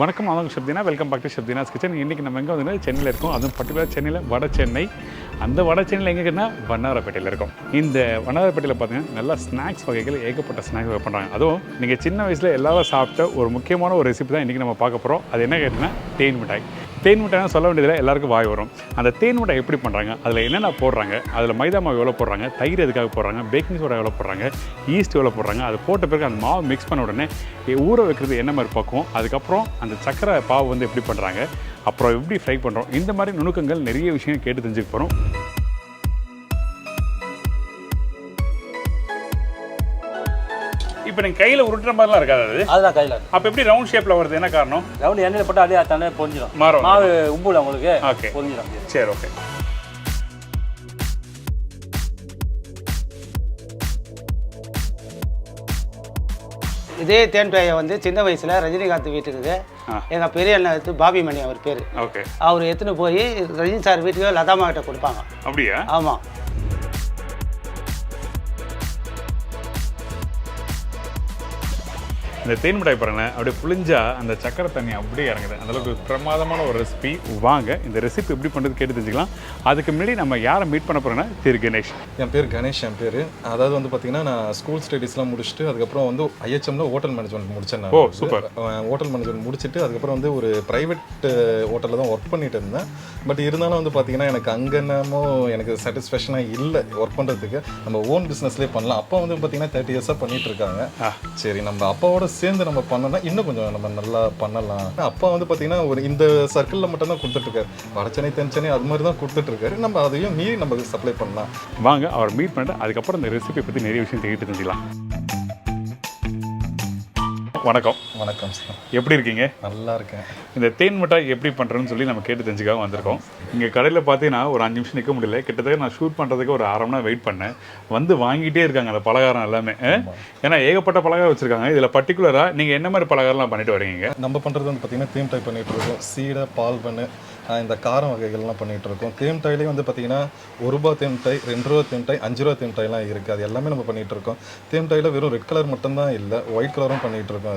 வணக்கம், நான் Shabdina. Welcome back to Shabdina's kitchen. இன்றைக்கி நம்ம எங்கே வந்து சென்னையில் இருக்கோம். அதுவும் பர்டிகுலர் சென்னையில் வட சென்னை. அந்த வட சென்னையில் எங்கேன்னா வண்ணாரப்பேட்டையில் இருக்கும். இந்த வண்ணாரப்பேட்டையில் பார்த்தீங்கன்னா நல்லா ஸ்நாக்ஸ் வகைகள், ஏகப்பட்ட ஸ்நாக்ஸ் வகை பண்ணுறாங்க. அதுவும் நீங்கள் சின்ன வயசில் எல்லாரும் சாப்பிட்ட ஒரு முக்கியமான ஒரு ரெசிபி தான் இன்றைக்கி நம்ம பார்க்க போகிறோம். அது என்ன கேட்டிங்கன்னா தேன் மிட்டாய். தேன் மிட்டாய்னா சொல்ல வேண்டியதில் எல்லாருக்கும் வாய் வரும். அந்த தேன் மிட்டாய் எப்படி பண்ணுறாங்க, அதில் என்னென்ன போடுறாங்க, அதில் மைதா மாவு எவ்வளோ போடுறாங்க, தயிர் எதுக்காக போடுறாங்க, பேக்கிங் சோடா எவ்வளோ போடுறாங்க, ஈஸ்ட் எவ்வளோ போடுறாங்க, அது போட்ட பிறகு அந்த மாவு மிக்ஸ் பண்ண உடனே ஊற வைக்கிறது என்ன மாதிரி பக்குவோம், அதுக்கப்புறம் அந்த சக்கரை பாவு வந்து எப்படி பண்ணுறாங்க, அப்புறம் எப்படி ஃப்ரை பண்ணுறோம், இந்த மாதிரி நுணுக்கங்கள் நிறைய விஷயம் கேட்டு தெரிஞ்சுக்க போகிறோம். இப்போ நீங்கள் கையில் உருட்டுற மாதிரிலாம் இருக்காது? அதுதான் கையில். அப்போ எப்படி ரவுண்ட் ஷேப்பில் வருது, என்ன காரணம்? ரவுண்ட் எண்ணெயில் போட்டு அதே தானே பொஞ்சிடும். மாவு உப்புல உங்களுக்கு ஓகே பொஞ்சிடும். சரி, ஓகே. இதே தேன் மிட்டாயை வந்து சின்ன வயசில் ரஜினிகாந்த் வீட்டுக்கு எங்கள் பெரிய அண்ணன் எடுத்து பாபி மணி அவர் பேர். ஓகே. அவர் எடுத்துன்னு போய் ரஜினி சார் வீட்டுக்கு லதாமா கிட்ட கொடுப்பாங்க. அப்படியா? ஆமாம். இந்த தேன் மிட்டாய் பாருங்களேன், அப்படியே புளிஞ்சா அந்த சக்கரை தண்ணி அப்படியே இறங்குது. அந்தளவுக்கு பிரமாதமான ஒரு ரெசிபி. வாங்க இந்த ரெசிபி எப்படி பண்ணுறது கேட்டு தெரிஞ்சுக்கலாம். அதுக்கு முன்னாடி நம்ம யாரை மீட் பண்ண போகிறோன்னா திரு கணேஷ். என் பேர் கணேஷ். என் பேர் அதாவது வந்து பார்த்தீங்கன்னா நான் ஸ்கூல் ஸ்டடீஸ்லாம் முடிச்சுட்டு அதுக்கப்புறம் வந்து ஐஹெச்எம்ல ஹோட்டல் மேனேஜ்மெண்ட் முடித்தேன். ஓ சூப்பர். ஹோட்டல் மேனேஜ்மெண்ட் முடிச்சுட்டு அதுக்கப்புறம் வந்து ஒரு ப்ரைவேட் ஹோட்டலில் தான் ஒர்க் பண்ணிட்டு இருந்தேன். பட் இருந்தாலும் வந்து பார்த்தீங்கன்னா எனக்கு அங்கே என்னமோ எனக்கு சாட்டிஸ்ஃபேக்ஷனாக இல்லை ஒர்க் பண்ணுறதுக்கு. நம்ம ஓன் பிஸ்னஸ்லேயே பண்ணலாம். அப்போ வந்து பார்த்தீங்கன்னா 30 இயர்ஸாக பண்ணிட்டு இருக்காங்க. சரி, நம்ம அப்பாவோட சேர்ந்து நம்ம பண்ணோம்னா இன்னும் கொஞ்சம் நம்ம நல்லா பண்ணலாம். அப்பா வந்து பார்த்தீங்கன்னா ஒரு இந்த சர்க்கிளில் மட்டும் தான் கொடுத்துட்ருக்காரு. வடச்சென்னை தென்சென்னை அது மாதிரி தான் கொடுத்துட்ருக்காரு. நம்ம அதையும் மீறி நம்ம சப்ளை பண்ணலாம். வாங்க அவர் மீட் பண்ணிட்டு அதுக்கப்புறம் இந்த ரெசிபி பற்றி நிறைய விஷயம் கேட்டு தெரிஞ்சுக்கலாம். வணக்கம். வணக்கம் சார், எப்படி இருக்கீங்க? நல்லா இருக்கேன். இந்த தேன் மிட்டாய் எப்படி பண்ணுறதுன்னு சொல்லி நம்ம கேட்டு தெரிஞ்சுக்காக வந்திருக்கோம். இங்கே கடையில் பார்த்தீங்கன்னா ஒரு 5 நிமிஷம் நிற்க முடியல. கிட்டத்தட்ட நான் ஷூட் பண்ணுறதுக்கு ஒரு 1/2 மணி நேரம் வெயிட் பண்ணேன். வந்து வாங்கிட்டே இருக்காங்க அந்த பலகாரம் எல்லாமே. ஏன்னா ஏகப்பட்ட பலகாரம் வச்சுருக்காங்க. இதில் பர்டிகுலராக நீங்கள் என்ன மாதிரி பலகாரம்லாம் பண்ணிட்டு வரீங்க? நம்ம பண்ணுறது வந்து பார்த்தீங்கன்னா தேன் மிட்டாய் பண்ணிகிட்டு இருக்கோம். சீடை, பால் பண்ணு, இந்த காரம் வகைகள்லாம் பண்ணிகிட்டு இருக்கோம். தேன் மிட்டாயிலே வந்து பார்த்தீங்கன்னா ₹1 தேன் மிட்டாய், ₹2 தேன் மிட்டாய், ₹5 தேன் மிட்டாய்லாம் இருக்குது. அது எல்லாமே நம்ம பண்ணிகிட்டு இருக்கோம். தேன் மிட்டாயில் வெறும் ரெட் கலர் மட்டும்தான் இல்லை, ஒயிட் கலரும் பண்ணிகிட்டு இருக்கோம்.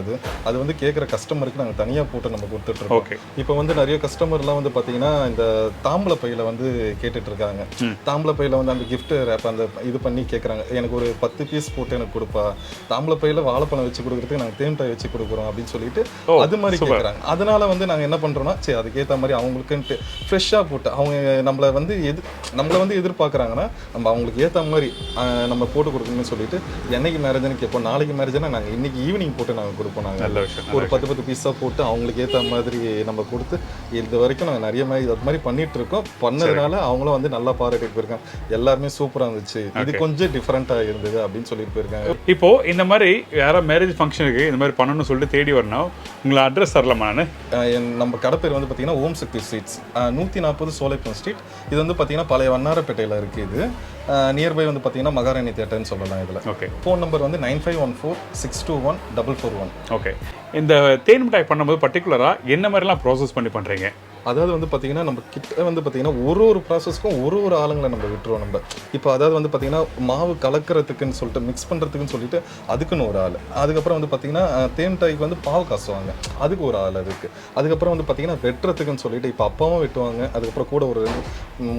அது வந்து கேட்குற கஸ்டமருக்கு நாங்கள் தனியாக போட்டு நம்ம கொடுத்துட்ருக்கோம். ஓகே. இப்போ வந்து நிறைய கஸ்டமர்லாம் வந்து பார்த்தீங்கன்னா இந்த தாம்பளை பையில் வந்து கேட்டுட்டு இருக்காங்க. தாம்பளை பையில் வந்து அந்த கிஃப்ட் ரேப் அந்த இது பண்ணி கேட்குறாங்க, எனக்கு ஒரு 10 பீஸ் போட்டு எனக்கு கொடுப்பா, தாம்பளை பையில் வாழைப்பழம் வச்சு கொடுக்குறதுக்கு நாங்கள் தேன் மிட்டாய் வச்சு கொடுக்குறோம் அப்படின்னு சொல்லிட்டு அது மாதிரி கேட்குறாங்க. அதனால வந்து நாங்கள் என்ன பண்ணுறோம்னா, சரி அதுக்கேற்ற மாதிரி அவங்களுக்கு ஃப்ரெஷ்ஷாக போட்டு அவங்க நம்மளை வந்து எதிர்பார்க்குறாங்கன்னா நம்ம அவங்களுக்கு ஏற்ற மாதிரி நம்ம போட்டு கொடுக்கணும்னு சொல்லிட்டு என்னைக்கு மேரேஜ்னு கேட்போம். நாளைக்கு மேரேஜ்னா நாங்கள் இன்னைக்கு ஈவினிங் போட்டு நாங்கள் கொடுப்போம். நாங்கள் நல்ல விஷயம் ஒரு 10 பீஸாக போட்டு அவங்களுக்கு ஏற்ற மாதிரி நம்ம கொடுத்து இது வரைக்கும் நாங்கள் நிறைய மாதிரி அது மாதிரி பண்ணிட்டு இருக்கோம். பண்ணதுனால அவங்களும் வந்து நல்லா பாராட்டி போயிருக்காங்க. எல்லாருமே சூப்பராக இருந்துச்சு, இது கொஞ்சம் டிஃப்ரெண்ட்டாக இருந்தது அப்படின்னு சொல்லிட்டு போயிருக்காங்க. இப்போ இந்த மாதிரி யாராவது மேரேஜ் ஃபங்க்ஷனுக்கு இந்த மாதிரி பண்ணணும்னு சொல்லிட்டு தேடி வரணும், உங்களை அட்ரஸ் தரலாமா? நம்ம கடை பேர் வந்து பார்த்தீங்கன்னா ஓம் சக்தி ஸ்வீட்ஸ், 140 சோலைப்பன் ஸ்ட்ரீட். இது வந்து பார்த்தீங்கன்னா பழைய வண்ணாரப்பேட்டையில் இருக்குது. இது நியர்பை வந்து பார்த்தீங்கன்னா மகாராணி தியேட்டர்னு சொல்லலாம். இதில் ஓகே. ஃபோன் நம்பர் வந்து 9514621441. ஓகே. இந்த தேன் மிட்டாய் பண்ணும்போது பர்டிகுலராக என்ன மாதிரிலாம் ப்ராசஸ் பண்ணி பண்ணுறீங்க? அதாவது வந்து பார்த்தீங்கன்னா நம்ம கிட்ட வந்து பார்த்தீங்கன்னா ஒரு ப்ராசஸ்க்கும் ஒரு ஆளுங்களை நம்ம விட்டுருவோம். நம்ம இப்போ அதாவது வந்து பார்த்தீங்கன்னா மாவு கலக்கிறதுக்குன்னு சொல்லிட்டு மிக்ஸ் பண்ணுறதுக்குன்னு சொல்லிட்டு அதுக்குன்னு ஒரு ஆள். அதுக்கப்புறம் வந்து பார்த்தீங்கன்னா தேன் மிட்டாய்க்கு வந்து பாவு காசுவாங்க, அதுக்கு ஒரு ஆள் அதுக்கு. அதுக்கப்புறம் வந்து பார்த்தீங்கன்னா வெட்டுறதுக்குன்னு சொல்லிட்டு இப்போ அப்பாவும் வெட்டுவாங்க. அதுக்கப்புறம் கூட ஒரு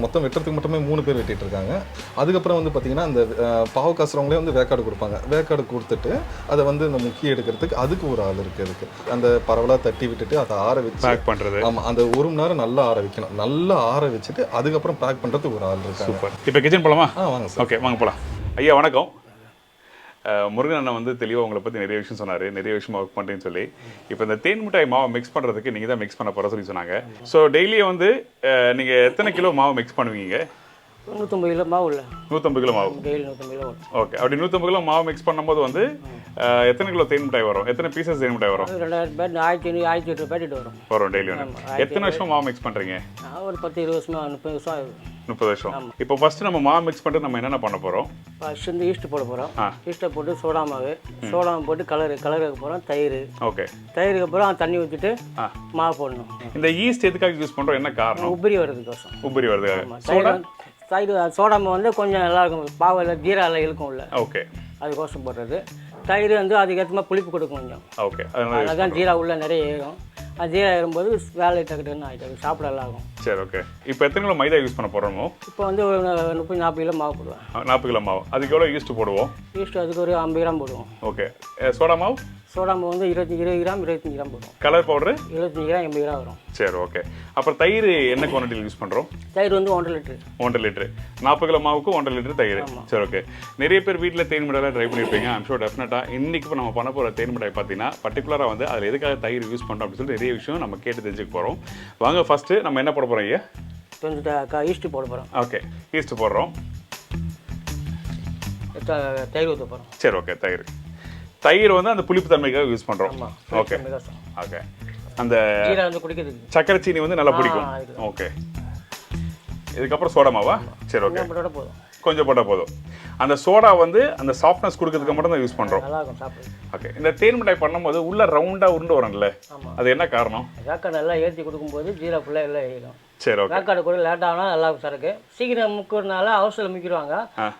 மொத்தம் வெட்டுறதுக்கு மட்டுமே 3 பேர் வெட்டிட்டு இருக்காங்க. அதுக்கப்புறம் வந்து பார்த்தீங்கன்னா அந்த பாவு காசுறவங்களே வந்து வேக்காடு கொடுப்பாங்க. வேக்காடு கொடுத்துட்டு அதை வந்து இந்த முக்கிய எடுக்கிறதுக்கு அதுக்கு ஒரு ஆள் இருக்குது. அதுக்கு அந்த பரவலாக தட்டி விட்டுட்டு அதை ஆற வச்சு பேக் பண்ணுறது. ஆமாம், அந்த 1 மணி நேரம் நல்லா ஆற வைக்கணும். நல்லா ஆற வச்சுட்டு அதுக்கப்புறம் பேக் பண்ணுறதுக்கு ஒரு ஆள் இருக்கு. சூப்பர். இப்போ கிச்சன் போகலாமா? வாங்க சார். ஓகே, வாங்க போகலாம். ஐயா வணக்கம். முருகன் அண்ணன் வந்து தெளிவாக உங்களை பற்றி நிறைய விஷயம் சொன்னார், நிறைய விஷயமா ஒர்க் பண்ணுறேன்னு சொல்லி. இப்போ இந்த தேன் மிட்டாய் மாவை மிக்ஸ் பண்ணுறதுக்கு நீங்கள் தான் மிக்ஸ் பண்ண போகிற சொல்லி சொன்னாங்க. ஸோ டெய்லியும் வந்து நீங்கள் எத்தனை கிலோ மாவு மிக்ஸ் பண்ணுவீங்க? 150 கிலோ மாவு இல்லை, 150 கிலோ மாவு. Daily 150 kilo. ஓகே. அப்படி 150 கிலோ மாவு மிக்ஸ் பண்ணும்போது வந்து எத்தனை கிலோ தேன் மிட்டாய் வரும்? எத்தனை பீசஸ் தேன் மிட்டாய் வரும்? 2000 பேட், 1500 பேக்கெட் வரும் டெய்லி. எத்தனை வருஷம் மாவு மிக்ஸ் பண்ணுறீங்க? ஒரு 10-20 வருஷமா, 30 வருஷம் ஆகுது. 30 வருஷம். இப்போ ஃபர்ஸ்ட் நம்ம மாவு மிக்ஸ் பண்ணிட்டு நம்ம என்னென்ன பண்ண போகிறோம்? ஃபர்ஸ்ட் வந்து ஈஸ்ட் போட போகிறோம். ஈஸ்ட்டை போட்டு சோடா மாவு போட்டு கலருக்கு போகிறோம். தயிர். ஓகே. தயிருக்கு அப்புறம் தண்ணி ஊற்றிட்டு மாவு போடணும். இந்த ஈஸ்ட் எதுக்காக யூஸ் பண்ணுறோம், என்ன காரணம்? உபரி வர்றதுக்கோசம். உபரி வர்றதுக்காக. தயிர் சோடா மாவு வந்து கொஞ்சம் நல்லா இருக்கும், பாவில் ஜீரா இலை இருக்கும் உள்ள. ஓகே. அதுக்கோசம் போடுறது. தயிர் வந்து அதுக்கேற்ற மாதிரி புளிப்பு கொடுக்கும் கொஞ்சம். ஓகே, அதுதான் ஜீரா உள்ள நிறைய ஏறும். அது ஜீரா ஏறும்போது வேலை டக்குன்னு ஆகிட்டு சாப்பிட நல்லா ஆகும். சரி, ஓகே. இப்போ எத்தனை கிலோ மைதா யூஸ் பண்ண போகிறோமோ? இப்போ வந்து ஒரு 30-40 கிலோ மாவு போடுவேன். 40 கிலோ மாவு. அதுக்கு எவ்வளோ ஈஸ்ட் போடுவோம்? ஈஸ்ட் அதுக்கு ஒரு 50 கிராம் போடுவோம். ஓகே. சோடா மாவு? சோடா மாவு வந்து 20 கிராம் 25 கிராம் போடுவோம். Colour powder? 25 கிராம் 80 கிராம் வரும். சரி, ஓகே. அப்புறம் தயிர் என்ன குவான்டிட்டியில் யூஸ் பண்ணுறோம்? தயிர் வந்து 1.5 லிட்டரு. 1.5 லிட்டரு. 40 கிலோ மாவுக்கு 1.5 லிட்டர் தயிர். சரி, ஓகே. நிறைய பேர் வீட்டில் தேன் மிட்டாய் ட்ரை பண்ணியிருப்பீங்க. ஐம் ஷூர் டெஃபினட்டாக இன்றைக்கி இப்போ நம்ம பண்ண போகிற தேன் மிட்டாய் பார்த்தீங்கன்னா பர்டிகுலராக வந்து அதில் எதுக்காக தயிர் யூஸ் பண்ணுறோம் அப்படின்னு சொல்லி நிறைய விஷயம் நம்ம கேட்டு தெரிஞ்சுக்க போகிறோம். வாங்க, ஃபஸ்ட்டு நம்ம என்ன போட போகிறோம் ஐயா? கொஞ்சம் ஈஸ்ட்டு போட போகிறோம். ஓகே, ஈஸ்ட்டு போடுறோம். தயிர் ஊற்ற போகிறோம். சரி, ஓகே. தயிர் வந்து அந்த புளிப்பு தன்மைக்காக யூஸ் பண்ணுறோம். Okay, okay. அந்த சக்கரை சீனி வந்து நல்லா பிடிக்கும். ஓகே. இதுக்கப்புறம் சோடா மாவா? சரி, ஓகே. கொஞ்சம் போட்டால் போதும். அந்த சோடா வந்து அந்த சாஃப்ட்னஸ் கொடுக்கறதுக்கு மட்டும் தான் யூஸ் பண்ணுறோம். ஓகே. இந்த தேன் மிட்டாய் பண்ணும்போது உள்ள ரவுண்டாக உருண்டு வரும்ல, அது என்ன காரணம்? வேக்காடு நல்லா ஏற்றி கொடுக்கும்போது ஜீரா ஃபுல்லாக எல்லாம் ஏறிடும். சரி, ஓகே. வேக்காடு கூட லேட் ஆனால் நல்லா சரக்கு சீக்கிரம் முக்கிறதுனால அவசரம் முக்கிடுவாங்க.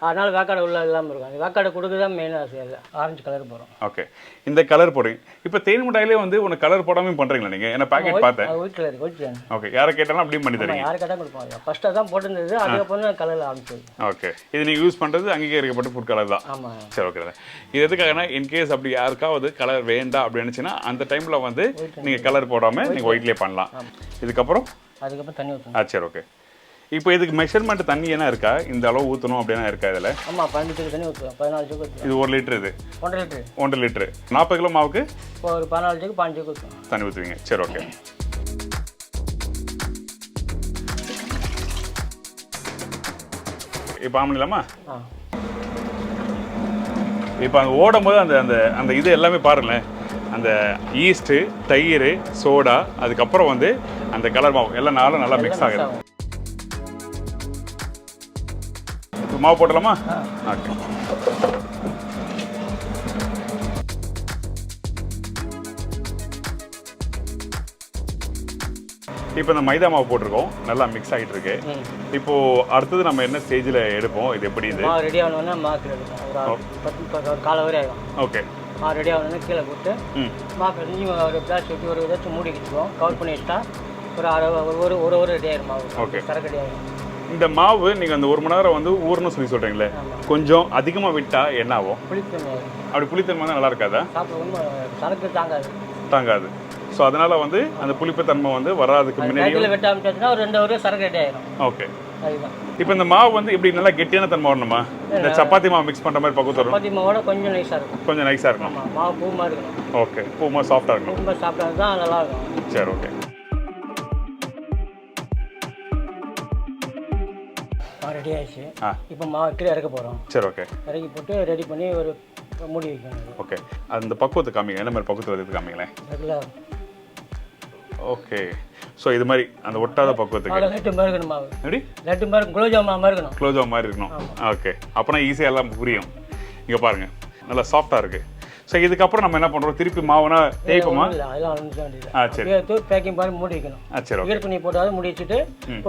அதனால வேக்காடு உள்ள இல்லாமல் இருக்கும். அந்த வேக்காடு கொடுக்குதான் மெயின் ஆசை. இல்லை ஆரஞ்சு கலர் போகிறோம். ஓகே. இந்த கலர் போடுறீங்க. இப்போ தேன் மிட்டாயிலே வந்து உனக்கு கலர் போடாமல் பண்ணுறீங்களா நீங்கள்? என்ன பேக்கெட் பார்த்தேன். White colour. ஒயிட். ஓகே. யாரை கேட்டாலும் அப்படியே பண்ணி தரீங்க? யாரை கேட்டால் கொடுப்பாங்க. ஃபஸ்ட்டாக தான் போட்டுருந்தது, அதுக்கப்புறம் தான் கலர் ஆரம்பிச்சது. ஓகே. இது நீங்கள் யூஸ் பண்ணுறது அங்கீகரிக்கப்பட்ட ஃபுட் கலர் தான். ஆமாம். சரி, ஓகே. இது எதுக்காகனா இன்கேஸ் அப்படி யாருக்காவது கலர் வேண்டாம் அப்படின்னு நினச்சின்னா அந்த டைமில் வந்து நீங்கள் கலர் போடாமல் நீங்கள் ஒயிட்லேயே பண்ணலாம். அதுக்கப்புறம் தண்ணி ஊற்றணும். சரி, ஓகே. இப்போ இதுக்கு மெஷர்மெண்ட் தண்ணி என்ன இருக்கா? இந்த அளவு ஊற்றணும் அப்படின்னா இருக்கா இதில்? ஆமாம், 15 லிட்டர் தண்ணி ஊற்றுவோம். 14 ஜூக்கு. இது 1 லிட்டர். இது 1.5 லிட்டரு. 1.5 லிட்டரு. 40 கிலோ மாவுக்கு இப்போ ஒரு 14 ஜூக்கு 15 ஜூக்கு ஊற்றுவோம். தண்ணி ஊற்றுவீங்க. சரி, ஓகே. இப்போ ஆன் பண்ணிடலாமா? இப்போ அங்கே ஓடும் போது அந்த அந்த அந்த இது எல்லாமே பாருங்களேன். அந்த ஈஸ்ட்டு, தயிர், சோடா, அதுக்கப்புறம் வந்து அந்த கலர் மாவு எல்லாம் நாளும் நல்லா மிக்ஸ் ஆகுது. இப்போ மாவு போட்டலாமா? ஓகே. இப்போ இந்த மைதா மாவு போட்டிருக்கோம், நல்லா மிக்ஸ் ஆகிட்டு இருக்கு. இப்போ அடுத்தது நம்ம என்ன ஸ்டேஜில் எடுப்போம்? இது எப்படி? இது ரெடி ஆகணும்னா மார்க் எடுக்கணும். ஒரு காலை வரை ஆகும். ஓகே. ரெடி ஆகணும்னா கீழே போட்டு மாவு ஒரு பிளாஸ்டிக் வச்சு ஒரு ஏதாச்சும் மூடி வச்சுக்குவோம். கவர் பண்ணி வச்சுட்டா ஒரு ரெடி ஆகிடும் மாவு. ஓகே. சரக்கு ரெடி ஆகிடும். இந்த மாவு நீங்கள் அந்த 1 மணி நேரம் வந்து ஊறணும் சொல்லி சொல்கிறீங்களே, கொஞ்சம் அதிகமாக விட்டால் என்ன ஆகும்? புளித்தன்மை. அப்படி புளித்தன்மை தான் நல்லா இருக்காதா? சாப்பிட சரக்கு தாங்காது. ஸோ அதனால வந்து அந்த புளிப்பு தன்மை வந்து வராதுக்கு முன்னாடி வெட்ட ஆரம்பிச்சாச்சுன்னா ஒரு 2 ஹவர் சரக்கு ரெடி ஆகிடும். ஓகே. இப்போ இந்த மாவு வந்து இப்படி நல்லா கெட்டியான தன்மை வரணுமா? இந்த சப்பாத்தி மாவு மிக்ஸ் பண்ணுற மாதிரி பக்குவம் வரும்? சப்பாத்தி மாவோட கொஞ்சம் நைஸாக இருக்கும். கொஞ்சம் நைஸாக இருக்கும். மாவு பூ மாதிரி இருக்கணும். ஓகே. பூ மாதிரி சாஃப்டாக இருக்கணும். பூ மாதிரி சாப்பிட்டா தான் நல்லா இருக்கும். சரி, ஓகே. ரெடி ஆயிடுச்சு. இப்போ மாவு கீழே இறக்க போகிறோம். சரி, ஓகே. இறக்கி போட்டு ரெடி பண்ணி ஒரு மூடி வைக்கணும். ஓகே. அந்த பக்குவத்தை காமிங்க. என்ன மாதிரி பக்குவத்தை எடுத்து காமிங்களேன். ஓகே. ஸோ இது மாதிரி அந்த ஒட்டாத பக்குவத்துக்கு லட்டு மாதிரி இருக்கணும் மாவு. எப்படி? லட்டு மாதிரி குலோப்ஜாம் மாதிரி இருக்கணும். குலோப்ஜாம் மாதிரி இருக்கணும். ஓகே. அப்போனா ஈஸியாக எல்லாம் புரியும். இங்கே பாருங்கள், நல்லா சாஃப்டாக இருக்குது. ஸோ இதுக்கப்புறம் நம்ம என்ன பண்ணுறோம்? திருப்பி மாவுனா தேய்ப்போமா? சரி. பேக்கிங் பண்ணி மூடி வைக்கணும். சரி, ஓகே. ஈர துணி போட்டாலும் மூடி வச்சுட்டு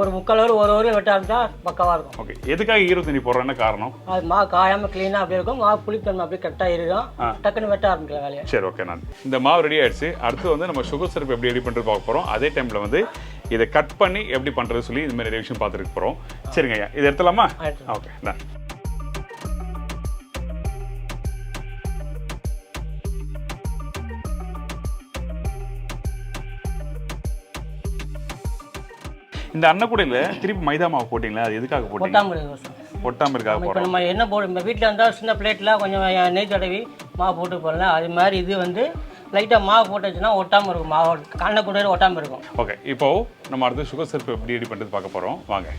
ஒரு 3/4 ஹவர் 1 ஹவர் வெட்ட ஆரம்பிச்சா பக்காவாக இருக்கும். ஓகே. எதுக்காக ஈர துணி போடுறோம்? என்ன காரணம்? அது மாவு காயாமல் க்ளீனாக அப்படியே இருக்கும். மாவு புளித்தன்மை அப்படியே கரெக்டாக இருக்கும். டக்குன்னு வெட்ட ஆரம்பிக்கலாம் வேலையை. சரி, ஓகே. நான் இந்த மாவு ரெடி ஆயிடுச்சு. அடுத்து வந்து நம்ம சுகர் சிரப் எப்படி ரெடி பண்ணுறது பார்க்க போகிறோம். அதே டைமில் வந்து இதை கட் பண்ணி எப்படி பண்ணுறது சொல்லி இந்த மாதிரி நிறைய விஷயம் பார்த்துட்டு போகிறோம். சரிங்க ஐயா, இதை எடுத்துலாமா? ஓகே. தான் இந்த அன்னக்கூடையில் திருப்பி மைதா மாவு போட்டிங்களா? அது எதுக்காக போட்டீங்க? ஒட்டாமல் இருக்காக போடுறோம். இப்போ நம்ம என்ன போடும்? நம்ம வீட்டில் இருந்தால் சின்ன பிளேட்டில் கொஞ்சம் நெய் தடவி மாவு போட்டு போடலாம். அது மாதிரி இது வந்து லைட்டாக மாவு போட்டுச்சுன்னா ஒட்டாமல் இருக்கும். மாவு அன்னக்கூடையில் ஒட்டாமல் இருக்கும். ஓகே. இப்போது நம்ம அடுத்து சுகர் சிரப் எப்படி ரெடி பண்ணுறது பார்க்க போகிறோம். வாங்க.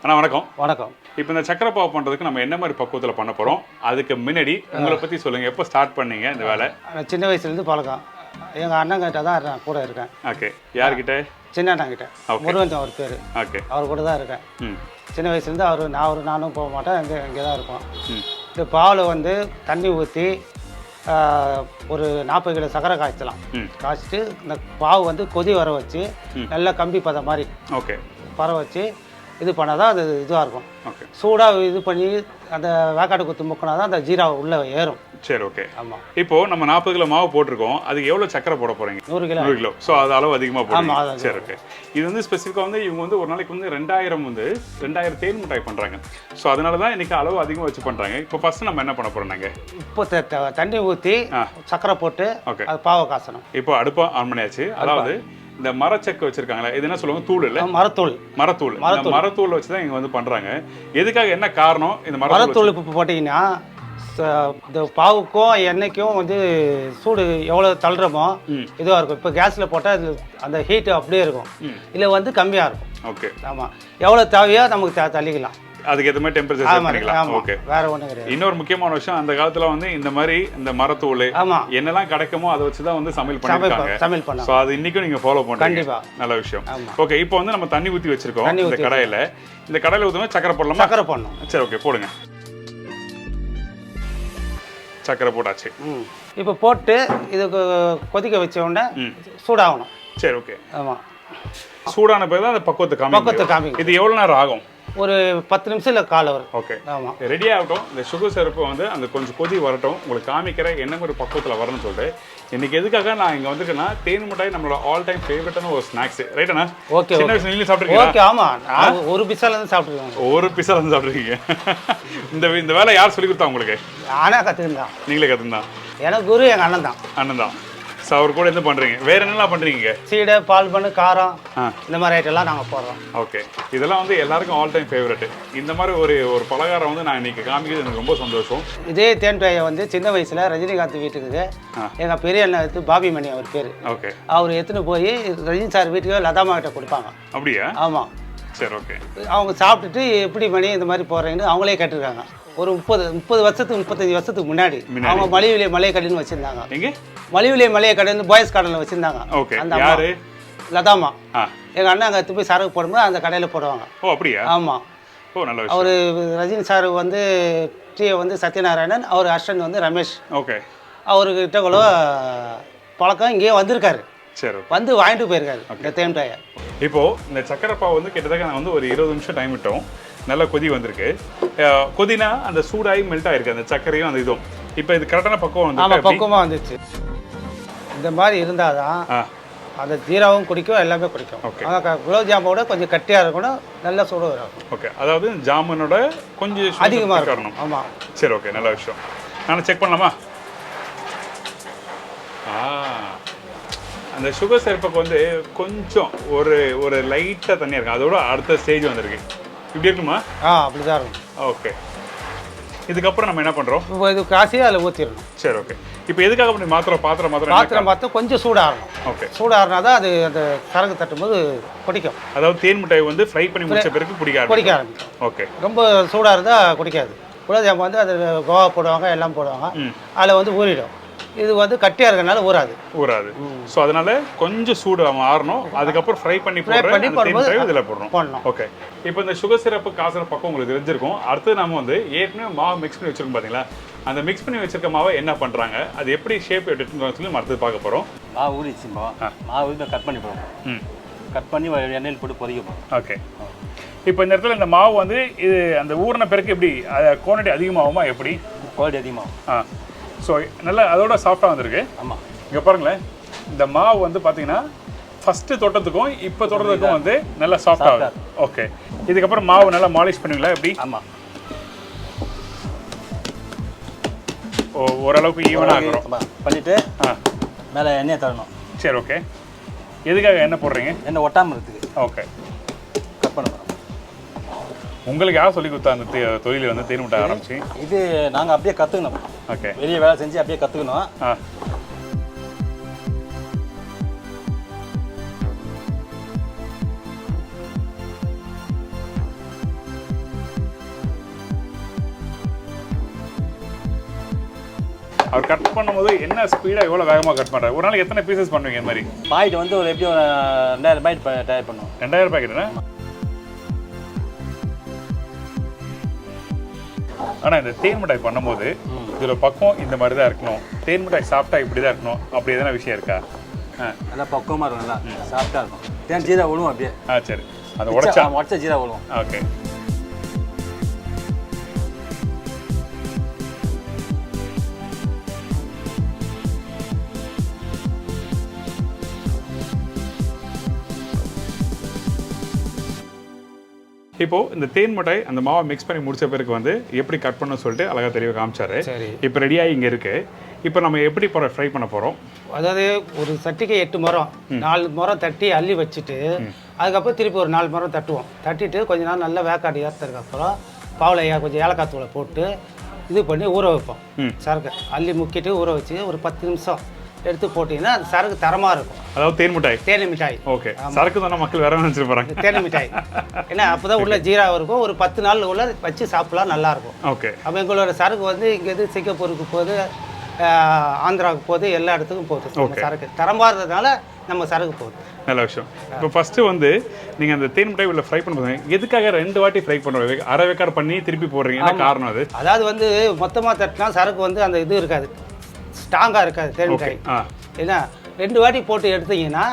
அண்ணா வணக்கம். வணக்கம். இப்போ இந்த சக்கரை பாவு பண்ணுறதுக்கு நம்ம என்ன மாதிரி பக்குவத்தில் பண்ண போகிறோம்? அதுக்கு முன்னாடி உங்களை பற்றி சொல்லுங்கள். எப்போ ஸ்டார்ட் பண்ணீங்க இந்த வேலை? சின்ன வயசுலேருந்து பழக்கம். எங்கள் அண்ணன் கிட்ட தான் நான் கூட இருக்கேன். ஓகே. யார்கிட்ட? சின்ன அண்ணன் கிட்ட. முருகன் அவர் பேர். ஓகே. அவர் கூட தான் இருக்கேன். சின்ன வயசுலேருந்து நானும் போக மாட்டேன், இங்கே தான் இருப்போம். இந்த பால் வந்து தண்ணி ஊற்றி ஒரு 40 கிலோ சக்கரை காய்ச்சலாம். காய்ச்சிட்டு இந்த பாவு வந்து கொதி வர வச்சு நல்லா கம்பி பதம் மாதிரி ஓகே பர வச்சு இது பண்ணால் தான் அது இதுவாக இருக்கும். சூடாக இது பண்ணி அந்த வேக்காடு குத்து முக்கினா தான் அந்த ஜீரா உள்ளே ஏறும். சரி ஓகே. ஆமாம். இப்போது நம்ம 40 கிலோ மாவு போட்டிருக்கோம், அதுக்கு எவ்வளோ சக்கரை போட போகிறீங்க? 100 கிலோ. ஸோ அது அளவு அதிகமாக போடுங்க. சரி ஓகே. இது வந்து ஸ்பெசிஃபிக்காக வந்து இவங்க வந்து ஒரு நாளைக்கு வந்து 2000 தேன் மிட்டாய் பண்ணுறாங்க. ஸோ அதனால தான் இன்றைக்கி அளவு அதிகமாக வச்சு பண்ணுறாங்க. இப்போ ஃபஸ்ட்டு நம்ம என்ன பண்ண போகிறோம்? நாங்கள் இப்போ தண்ணி ஊற்றி சக்கரை போட்டு ஓகே அது பாவை காசணும். இப்போ அடுப்பை ஆன் பண்ணியாச்சு. அதாவது இந்த மரச்செக்கு வச்சிருக்காங்களா, இது என்ன சொல்லுவாங்க? தூள் இல்லை, மரத்தூள் வச்சு தான் இங்கே வந்து பண்ணுறாங்க. எதுக்காக, என்ன காரணம்? இந்த மரத்தூள் இப்போ போட்டிங்கன்னா இந்த பாவுக்கும் எண்ணெய்க்கும் வந்து சூடு எவ்வளோ தள்ளுறமோ இதுவாக இருக்கும். இப்போ கேஸில் போட்டால் அது அந்த ஹீட்டு அப்படியே இருக்கும், இல்லை வந்து கம்மியாக இருக்கும். ஓகே. ஆமாம், எவ்வளோ தேவையோ நமக்கு தள்ளிக்கலாம். அதுக்கு ஏற்ற மாதிரி டெம்பரேச்சர் செட் பண்ணிக்கலாம். ஓகே. வேற ஒன்றும் கிடையாது. இன்னொரு முக்கியமான விஷயம், அந்த காலத்துல வந்து இந்த மாதிரி இந்த மரத்தூள் என்னெல்லாம் கிடைக்குமோ அதை வச்சு தான் வந்து சமையல் பண்ணிருக்காங்க. ஸோ அது இன்னைக்கும் நீங்க ஃபாலோ பண்றீங்க. கண்டிப்பா நல்ல விஷயம். ஓகே. இப்போ வந்து நம்ம தண்ணி ஊற்றி வச்சிருக்கோம் இந்த கடாயில. இந்த கடாயில ஊற்றுனா சக்கரை போடலாமா? சக்கரை போடணும். சரி ஓகே, போடுங்க. சக்கரை போட்டாச்சு. இப்போ போட்டு இதுக்கு கொதிக்க வச்ச உடனே சூடாகணும். சரி ஓகே. ஆமாம், சூடான பிறகு தான் அந்த பக்குவத்தை காமிக்கும். இது எவ்வளோ நேரம் ஆகும்? ஒரு 10 நிமிஷம் இல்லை 1/4 hour. ஓகே. ஆமாம், ரெடி ஆகட்டும். இந்த சுகர் சிரப்பு வந்து அந்த கொஞ்சம் கொதி வரட்டும், உங்களுக்கு காமிக்கிற என்ன ஒரு பக்குவத்தில் வரணும்னு சொல்லிட்டு. இன்னைக்கு எதுக்காக நான் இங்கே வந்துருக்கேன்னா, தேன் மிட்டாய் நம்மளோட ஆல் டைம் ஃபேவரட்டான ஒரு ஸ்நாக்ஸ். ரைட்டாண்ணா? ஓகே. சின்ன வயசுல நீங்களும் சாப்பிட்ருக்கீங்க? ஓகே. ஆமாம், ஒரு பிஸாலேருந்து சாப்பிட்ருக்கேன். ஒரு பிஸாலேருந்து சாப்பிட்ருக்கீங்க. இந்த வேலை யார் சொல்லி கொடுத்தா உங்களுக்கு? நானே கற்றுக்கிட்டேன். நீங்களே கற்றுந்தான்? எனக்கு குரு எங்கள் அண்ணன் தான். ஸோ அவர் கூட என்ன பண்ணுறீங்க? வேறு என்னெல்லாம் பண்ணுறீங்க? சீடை, பால் பண்ணு, காரம், இந்த மாதிரி ஐட்டம்லாம் நாங்கள் போடுறோம். ஓகே. இதெல்லாம் வந்து எல்லாருக்கும் ஆல் டைம் ஃபேவரெட்டு. இந்த மாதிரி ஒரு பலகாரம் வந்து நான் இன்னைக்கு காமிக்கிறது எனக்கு ரொம்ப சந்தோஷம். இதே தேன் மிட்டாயை வந்து சின்ன வயசில் ரஜினிகாந்த் வீட்டுக்கு எங்கள் பெரிய அண்ணன் எடுத்து பாபி மணி அவர் பேர். ஓகே. அவர் எடுத்துன்னு போய் ரஜினி சார் வீட்டுக்கு லதாமா கிட்ட கொடுப்பாங்க. அப்படியா? ஆமாம். சரி ஓகே. அவங்க சாப்பிட்டுட்டு எப்படி மணி இந்த மாதிரி போடுறீங்கன்னு அவங்களே கேட்டிருக்காங்க. ஒரு 30 வருஷத்துக்கு 35 வருஷத்துக்கு முன்னாடி அவங்க மலிவிலே மளிகை கடைன்னு வச்சிருந்தாங்க. எங்க மலிவிலே மளிகை கடை வந்து பாய்ஸ் கார்டனில் வச்சிருந்தாங்க. அந்த யாரு? லதாமா. எங்கள் அண்ணன் அங்கே எடுத்து போய் சரக்கு போடும்போது அந்த கடையில் போடுவாங்க. ஓ அப்படியா? ஆமாம். ஓ நல்ல விஷயம். அவர் ரஜினி சார் வந்து டிஏ வந்து சத்யநாராயணன், அவர் அசிஸ்டன்ட் வந்து ரமேஷ். ஓகே. அவர்கிட்ட கூட பழக்கம் இங்கேயே வந்திருக்காரு. சரி. வந்து வாங்கிட்டு போயிருக்காரு இந்த தேன் மிட்டாயை. இப்போது இந்த சக்கரை பாவு வந்து கிட்டத்தட்ட நான் வந்து ஒரு 20 நிமிஷம் டைம் விட்டோம். நல்லா கொதி வந்திருக்கு. கொதினா அந்த சூடாகி மெல்ட் ஆயிருக்கு அந்த சக்கரையும் அந்த இதுவும். இப்போ இது கரெக்டான பக்குவம் வந்து பக்குவமாக வந்துச்சு. இந்த மாதிரி இருந்தால் தான் அந்த ஜீராவும் குடிக்கும், எல்லாமே குடிக்கும். ஓகே. குலோப் ஜாமோட கொஞ்சம் கட்டியாக இருக்கணும், நல்ல சூடு வரும். ஓகே. அதாவது ஜாமுனோட கொஞ்சம் அதிகமாக இருக்கணும். ஆமாம். சரி ஓகே, நல்ல விஷயம். நான் செக் பண்ணலாமா? அந்த சுகர் சிரப்புக்கு வந்து கொஞ்சம் ஒரு லைட்டாக தண்ணியாக இருக்கும். அதோட அடுத்த ஸ்டேஜ் வந்திருக்கு. இப்படி இருக்குமா? அப்படிதான் இருக்கும். ஓகே. இதுக்கப்புறம் நம்ம என்ன பண்ணுறோம்? இப்போ இது காசி அதில் ஊற்றிடணும். சரி ஓகே. இப்போ எதுக்காக அப்படி பாத்திரம் கொஞ்சம் சூடாகணும். ஓகே. சூடாகினா தான் அது அந்த கரகு தட்டும்போது பிடிக்கும். அதாவது தேன் மிட்டாய் வந்து ஃப்ரை பண்ணி முடிச்ச பிறகு பிடிக்க ஆரம்பிக்கும். ஓகே. ரொம்ப சூடாக இருந்தால் பிடிக்காது. குலோப் ஜாமுன் வந்து அது கோவா போடுவாங்க, எல்லாம் போடுவாங்க, அதில் வந்து ஊறிடும். இது வந்து கட்டியாக இருக்கிறதுனால ஊறாது. ஸோ அதனால கொஞ்சம் சூடு ஆறணும். அதுக்கப்புறம் ஃப்ரை பண்ணி இதில் போடணும். ஓகே. இப்போ இந்த சுகர் சிரப்பு காசுற பக்கம் உங்களுக்கு தெரிஞ்சிருக்கும். அடுத்து நம்ம வந்து ஏற்கனவே மாவு மிக்ஸ் பண்ணி வச்சிருக்கோம் பார்த்தீங்களா? அந்த மிக்ஸ் பண்ணி வச்சிருக்க மாவை என்ன பண்ணுறாங்க, அது எப்படி ஷேப் எடுத்துன்னு சொல்லி அடுத்து பார்க்க போகிறோம். மாவு ஊறிச்சுமா, மாவு இதை கட் பண்ணி போடுவோம். கட் பண்ணி எண்ணெயில் போட்டு பொரிக்க. ஓகே. இப்போ இந்த இடத்துல இந்த மாவு வந்து இது அந்த ஊறின பிறகு எப்படி குவான்டிட்டி அதிகமாகுமா? எப்படி குவாலிட்டி அதிகமாகும்? ஸோ நல்லா அதோட சாஃப்டாக வந்திருக்கு. ஆமாம். இங்கே பாருங்களேன், இந்த மாவு வந்து பார்த்தீங்கன்னா ஃபஸ்ட்டு தொட்டத்துக்கும் இப்போ தொட்டத்துக்கும் வந்து நல்லா சாஃப்டாக. ஓகே. இதுக்கப்புறம் மாவு நல்லா மாலிஷ் பண்ணுவீங்களா எப்படி? ஆமாம். ஓரளவுக்கு ஈவனாக ஆகிறோம் பண்ணிவிட்டு மேலே எண்ணெய் தரணும். சரி ஓகே. எதுக்காக எண்ணெய் போடுறீங்க? எண்ணெய் ஒட்டாமல் இருக்குது. ஓகே. கட் பண்ண போகிறோம். உங்களுக்கு யார் சொல்லி கொடுத்தா அந்த தொழிலை வந்து தேன் மிட்டாய் ஆரம்பிச்சு? இது நாங்கள் அப்படியே கற்றுக்கணும். ஓகே. வெளியே வேலை செஞ்சு அப்படியே கற்றுக்கணும். அவர் கட் பண்ணும்போது என்ன ஸ்பீடாக எவ்வளோ வேகமாக கட் பண்ணுறாரு? ஒரு நாளைக்கு எத்தனை பீசஸ் பண்ணுவீங்க? இந்த மாதிரி பாக்கெட் வந்து ஒரு எப்படியும் 2000 பாக்கெட் தயார் பண்ணுவோம். 2000 பாக்கெட்டுனா? ஆனால் இந்த தேன் மிட்டாய் பண்ணும்போது இதில் பக்கம் இந்த மாதிரி தான் இருக்கணும், தேன் மிட்டாய் சாப்பிட்டா இப்படி தான் இருக்கணும், அப்படி எதனா விஷயம் இருக்கா? நல்லா பக்குவமாக இருக்கும், நல்லா சாஃப்டாக இருக்கும். தேன் ஜீரா விழுவும் அப்படியே. சரி, அந்த உடச்சா ஜீரா விழுவும். ஓகே. இப்போது இந்த தேன் மிட்டாய் அந்த மாவை மிக்ஸ் பண்ணி முடிச்ச பிறகு வந்து எப்படி கட் பண்ணணும்னு சொல்லிட்டு அழகாக தெளிவாக காமிச்சாரு. இப்போ ரெடியாகி இங்கே இருக்குது. இப்போ நம்ம எப்படி ஃப்ரை பண்ண போகிறோம்? அதாவது ஒரு சட்டிக்கு 8 முறம் 4 முறம் தட்டி அள்ளி வச்சுட்டு அதுக்கப்புறம் திருப்பி ஒரு 4 முறம் தட்டுவோம். தட்டிட்டு கொஞ்ச நேரம் நல்லா வேக்காடு ஏற்றதுக்கப்புறம் பாவலையா கொஞ்சம் ஏலக்காய் தூளை போட்டு இது பண்ணி ஊற வைப்போம். சரக்கு அள்ளி முக்கிட்டு ஊற வச்சு ஒரு 10 நிமிஷம் எடுத்து போட்டிங்கன்னா அந்த சரக்கு தரமாக இருக்கும். அதாவது தேன் மிட்டாய். தேனி மிட்டாய். ஓகே. சரக்கு தானே மக்கள் வேற நினச்சிட்டு போகிறாங்க. தேனி மிட்டாய் ஏன்னா அப்போ தான் உள்ள ஜீரா இருக்கும். ஒரு 10 நாள் உள்ள வச்சு சாப்பிடலாம், நல்லாயிருக்கும். ஓகே. அப்போ எங்களோட சரக்கு வந்து இங்கேருந்து சிங்கப்பூருக்கு போகுது, ஆந்திராவுக்கு போகுது, எல்லா இடத்துக்கும் போகுது. சரக்கு தரமாக இருந்ததுனால நம்ம சரக்கு போகுது. நல்ல விஷயம். இப்போ ஃபஸ்ட்டு வந்து நீங்கள் அந்த தேன் மிட்டாய் உள்ள ஃப்ரை பண்ணுறது எதுக்காக 2 வாட்டி ஃப்ரை பண்ணுறீங்க? அரை வேக்காடு பண்ணி திருப்பி போடுறீங்க, என்ன காரணம் அது? அதாவது வந்து மொத்தமாக தட்டினா சரக்கு வந்து அந்த இது இருக்காது, ஸ்ட்ராங்காக இருக்காது தேன் மிட்டாய். ஏன்னா 2 வாட்டி போட்டு எடுத்தீங்கன்னா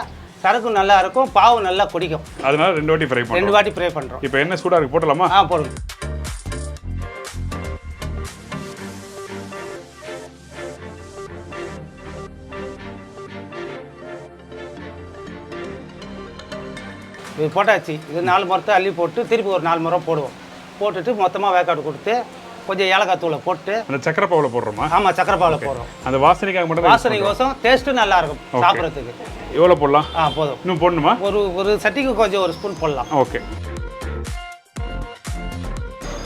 சரக்கும் நல்லா இருக்கும், பாவும் நல்லா குடிக்கும். அதனால 2 வாட்டி ஃப்ரை பண்ணுறோம். 2 வாட்டி ஃப்ரை பண்ணுறோம். இப்போ என்ன சூடாக இருக்கு, போடலாமா? போடுங்க. இது போட்டாச்சு. இது 4 முறத்தை அள்ளி போட்டு திருப்பி ஒரு 4 முறம் போடுவோம். போட்டுட்டு மொத்தமாக வேக்காடு கொடுத்து கொஞ்சம் ஏலக்காய் தூளை போட்டு அந்த சக்கரை பாவில் போடுறோமா? ஆமாம், சக்கரை பாவில் போடுறோம். அந்த வாசனைக்காக மட்டும்? வாசனைக்கோசம் டேஸ்ட்டும் நல்லா இருக்கும் சாப்பிட்றதுக்கு. எவ்வளோ போடலாம்? போதும். இன்னும் போடணுமா? ஒரு சட்டிக்கு கொஞ்சம் ஒரு ஸ்பூன் போடலாம். ஓகே.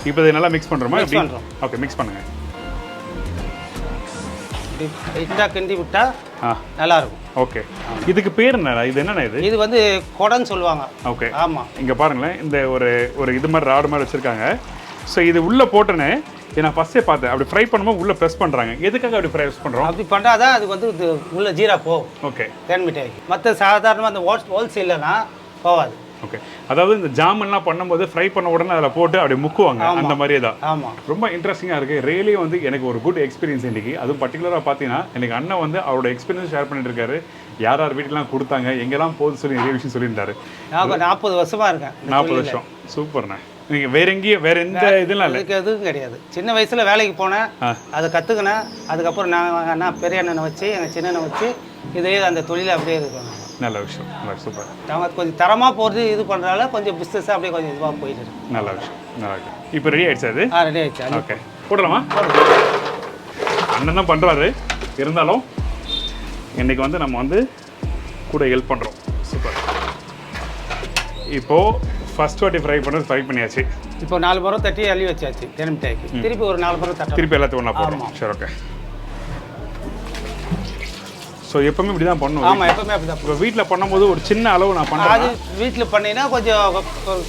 இப்போ இதை நல்லா மிக்ஸ் பண்ணுறோமா? மிக்ஸ் பண்ணுறோம். ஓகே, மிக்ஸ் பண்ணுங்க. லைட்டாக கிண்டி விட்டா நல்லா இருக்கும். ஓகே. இதுக்கு பேர் என்ன? இது என்னண்ணா? இது வந்து கொடன்னு சொல்லுவாங்க. ஓகே. ஆமாம். இங்கே பாருங்களேன், இந்த ஒரு இது மாதிரி ராடு மாதிரி வச்சுருக்காங்க. ஸோ இது உள்ளே போட்டோன்னே நான் ஃபஸ்ட்டே பார்த்தேன், அப்படி ஃப்ரை பண்ணும்போது உள்ளே ப்ரெஸ் பண்ணுறாங்க. எதுக்காக அப்படி ஃப்ரை பண்ணுறோம்? அப்படி பண்ணால் தான் அது வந்து இது உள்ள ஜீரா போகும். ஓகே. தேன் மிட்டாய்க்கு. மற்ற சாதாரணமாக அந்த ஹோல்சேல்னா போகாது. ஓகே. அதாவது இந்த ஜாமெல்லாம் பண்ணும்போது ஃப்ரை பண்ண உடனே அதில் போட்டு அப்படி முக்குவாங்க, அந்த மாதிரியே தான். ஆமாம். ரொம்ப இன்ட்ரெஸ்டிங்காக இருக்குது. ரியலி வந்து எனக்கு ஒரு குட் எக்ஸ்பீரியன்ஸ் இன்றைக்கி. அதுவும் பர்டிகுலராக பார்த்தீங்கன்னா எனக்கு அண்ணன் வந்து அவரோட எக்ஸ்பீரியன்ஸ் ஷேர் பண்ணிட்டு இருக்காரு. யார் யார் வீட்டிலாம் கொடுத்தாங்க, எங்கெல்லாம் போகுது சொல்லி நிறைய விஷயம் சொல்லியிருந்தாரு. நான் 40 வருஷமாக இருக்கேன். 40 வருஷம். சூப்பர்ண்ணே. நீங்கள் வேற எந்த இதெல்லாம் இல்லை? எதுவும் கிடையாது. சின்ன வயசில் வேலைக்கு போனேன், அதை கற்றுக்கினேன். அதுக்கப்புறம் நான் பெரிய அண்ணனை வச்சு எங்கள் சின்ன அண்ணனை வச்சு இதே அந்த தொழிலை அப்படியே இருக்கணும். நல்ல விஷயம். நல்லா சூப்பர். நாங்கள் கொஞ்சம் தரமாக போகிறது இது பண்ணுறதால கொஞ்சம் பிஸ்னஸ் அப்படியே கொஞ்சம் இதுவாக போயிட்டு இருக்கு. நல்ல விஷயம். நல்லா இருக்கு. இப்போ ரெடி ஆயிடுச்சு அது? ரெடி ஆயிடுச்சு. ஓகே, போடலாமா? அண்ணன் தான் பண்ணுறாரு, இருந்தாலும் இன்றைக்கி வந்து நம்ம வந்து கூட ஹெல்ப் பண்ணுறோம். சூப்பர். இப்போது ஃபர்ஸ்ட் வாட்டி ஃப்ரை பண்ணியாச்சு. இப்போ 4 முறை தட்டி அள்ளி வச்சாச்சு தேன் மிட்டாய்க்கு. திருப்பி ஒரு 4 முறை தட்டி திருப்பி எல்லாத்தையும் ஒன்றா போடுறோம். சரி, ஓகே. ஸோ எப்பவுமே இப்படி தான் பண்ணுவோம். ஆமாம், எப்பவுமே அப்படி தான். இப்போ வீட்டில் பண்ணும்போது ஒரு சின்ன அளவு நான் பண்ணுறேன். அது வீட்டில் பண்ணினா கொஞ்சம்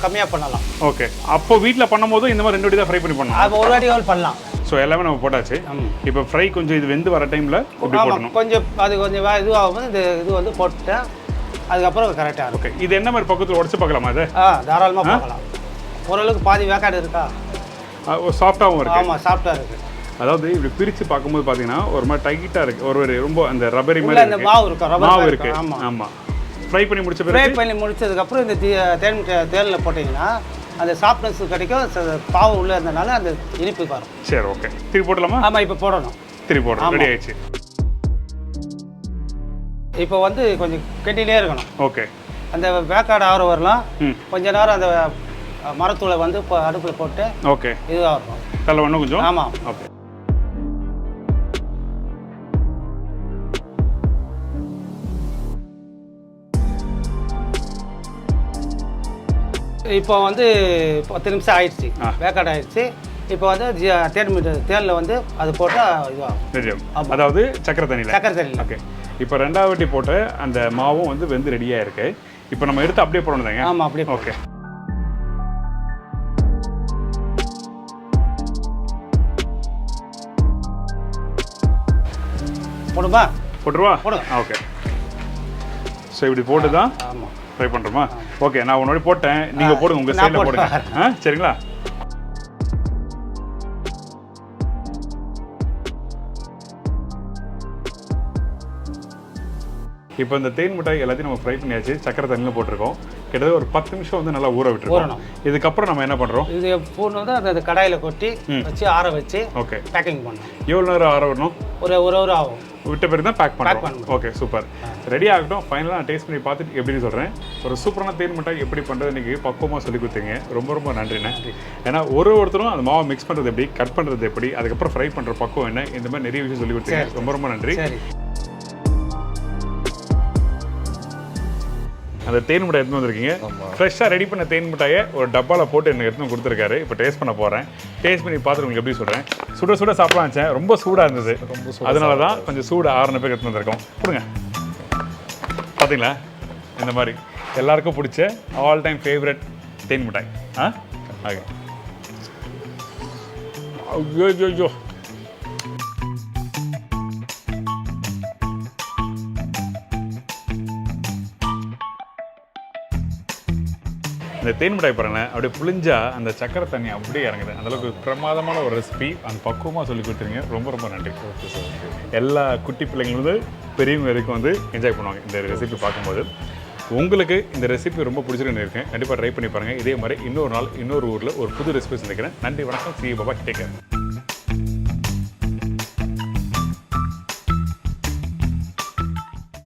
கம்மியாக பண்ணலாம். ஓகே. அப்போ வீட்டில் பண்ணும்போது இந்த மாதிரி 2 வாட்டி தான் ஃப்ரை பண்ணலாம். அது ஒரு வாட்டி பண்ணலாம். ஸோ எல்லாமே நம்ம போட்டாச்சு. இப்போ ஃப்ரை கொஞ்சம் இது வெந்து வர டைமில் இப்படி போடணும். கொஞ்சம் அது கொஞ்சம் இதுவாகும். இது வந்து போட்டுட்டேன், அதுக்கப்புறம் கரெக்டாக இருக்கும். ஓகே. இது என்ன மாதிரி பக்கத்தில் உடச்சு பார்க்கலாமா? அது தாராளமாக பார்க்கலாம். ஓரளவுக்கு பாதி வேக்காடு இருக்கா, சாஃப்டாகவும் இருக்குது. ஆமாம், சாஃப்டாக இருக்குது. அதாவது இப்படி பிரித்து பார்க்கும்போது பார்த்தீங்கன்னா ஒரு மாதிரி டைட்டாக இருக்குது, ஒரு ரொம்ப அந்த ரப்பரி மாதிரி அந்த மாவு இருக்குது. ஆமாம் ஆமாம். ஃப்ரை பண்ணி முடிச்சதுக்கப்புறம் இந்த தேனில் போட்டிங்கன்னா அந்த சாஃப்ட்னஸ் கிடைக்கும், பாவு உள்ளே இருந்தனால அந்த இனிப்பு வரும். சரி, ஓகே. திருப்பி போடலாமா? ஆமாம், இப்போ போடணும். திருப்பி போடணும். ரெடி ஆயிடுச்சு. இப்போ வந்து கொஞ்சம் கெட்டிலே இருக்கணும். ஓகே. அந்த வேக்காடு ஆகிற வரலாம். கொஞ்ச நேரம் அந்த மரத்தூளை வந்து இப்போ அடுப்பில் போட்டு ஓகே இதுவாக இருக்கும். தலை ஒன்றும் கொஞ்சம். ஆமாம். ஓகே. இப்போ வந்து 10 நிமிஷம் ஆயிடுச்சு, வேக்காடு ஆயிடுச்சு. இப்போ வந்து தேனில் வந்து அது போட்டால் இதுவாகும். அதாவது சக்கரை தண்ணியில். ஓகே. இப்போ 2வது வாட்டி போட்டு அந்த மாவும் வந்து வெந்து ரெடியாக இருக்கு. இப்போ நம்ம எடுத்து அப்படியே போடணும் தாங்க? ஆமாம், அப்படியே. ஓகே. போட்டுருவா? ஓகே. ஸோ இப்படி போட்டு தான் ஃப்ரை பண்ணுறோமா? ஓகே. நான் உன்னோட போட்டேன், நீங்கள் போடுங்க, உங்கள் சைடில் போடுங்க. சரிங்களா? இப்போ இந்த தேன் மிட்டாய் எல்லாத்தையும் நம்ம ஃப்ரை பண்ணியாச்சு, சக்கரை தண்ணியில் போட்டிருக்கோம். கிட்டத்தட்ட ஒரு 10 நிமிஷம் வந்து நல்லா ஊற விட்டுருக்கோம். இதுக்கப்புறம் நம்ம என்ன பண்ணுறோம், இது பூண்டு வந்து அந்த கடாயில் கொட்டி வச்சு ஆற வச்சு ஓகே பேக்கிங் பண்ணணும். எவ்வளோ நேரம் ஆற விடணும்? ஒரு ஹவர் ஆகும். விட்ட பிறகு தான் பேக் பண்ணுறோம். ஓகே சூப்பர், ரெடி ஆகட்டும். ஃபைனலாக நான் டேஸ்ட் பண்ணி பார்த்துட்டு எப்படின்னு சொல்கிறேன். ஒரு சூப்பரான தேன் மிட்டாய் எப்படி பண்ணுறது இன்றைக்கி பக்குவமாக சொல்லி கொடுத்தீங்க. ரொம்ப ரொம்ப நன்றிண்ணே. ஏன்னா ஒருத்தரும் அந்த மாவை மிக்ஸ் பண்ணுறது எப்படி, கட் பண்ணுறது எப்படி, அதுக்கப்புறம் ஃப்ரை பண்ணுற பக்குவம் என்ன, இந்த மாதிரி நிறைய விஷயம் சொல்லி கொடுத்தீங்க. ரொம்ப ரொம்ப நன்றி. அந்த தேன் மிட்டாய் எடுத்து வந்திருக்கீங்க. ஃப்ரெஷ்ஷாக ரெடி பண்ண தேன் மிட்டாயை ஒரு டப்பாவில் போட்டு எனக்கு எடுத்து கொடுத்துருக்காரு. இப்போ டேஸ்ட் பண்ண போகிறேன். டேஸ்ட் பண்ணி பார்த்துட்டு உங்களுக்கு எப்படி சொல்கிறேன். சுட சுட சாப்பிடலாம் வச்சேன், ரொம்ப சூடாக இருந்தது. அதனால தான் கொஞ்சம் சூடு 6 பேர் எடுத்து வந்திருக்கோம். கொடுங்க. பார்த்தீங்களா, இந்த மாதிரி எல்லாருக்கும் பிடிச்ச ஆல் டைம் ஃபேவரட் தேன் மிட்டாய். ஓகே. ஐயோ இந்த தேன் மிட்டாய் பாருங்களேன், அப்படியே புளிஞ்சா அந்த சக்கரை தண்ணி அப்படியே இறங்குது. அந்தளவுக்கு பிரமாதமான ஒரு ரெசிபி, அந்த பக்குவமாக சொல்லி கொடுத்துருங்க. ரொம்ப ரொம்ப நன்றி. எல்லா குட்டி பிள்ளைங்களும் பெரியவங்க வரைக்கும் வந்து என்ஜாய் பண்ணுவாங்க இந்த ரெசிபி பார்க்கும்போது. உங்களுக்கு இந்த ரெசிபி ரொம்ப பிடிச்சிருக்குன்னு இருக்கேன். கண்டிப்பாக ட்ரை பண்ணி பாருங்கள். இதே மாதிரி இன்னொரு நாள் இன்னொரு ஊரில் ஒரு புது ரெசிபி சந்திக்கிறேன். நன்றி, வணக்கம். C Baba, take care.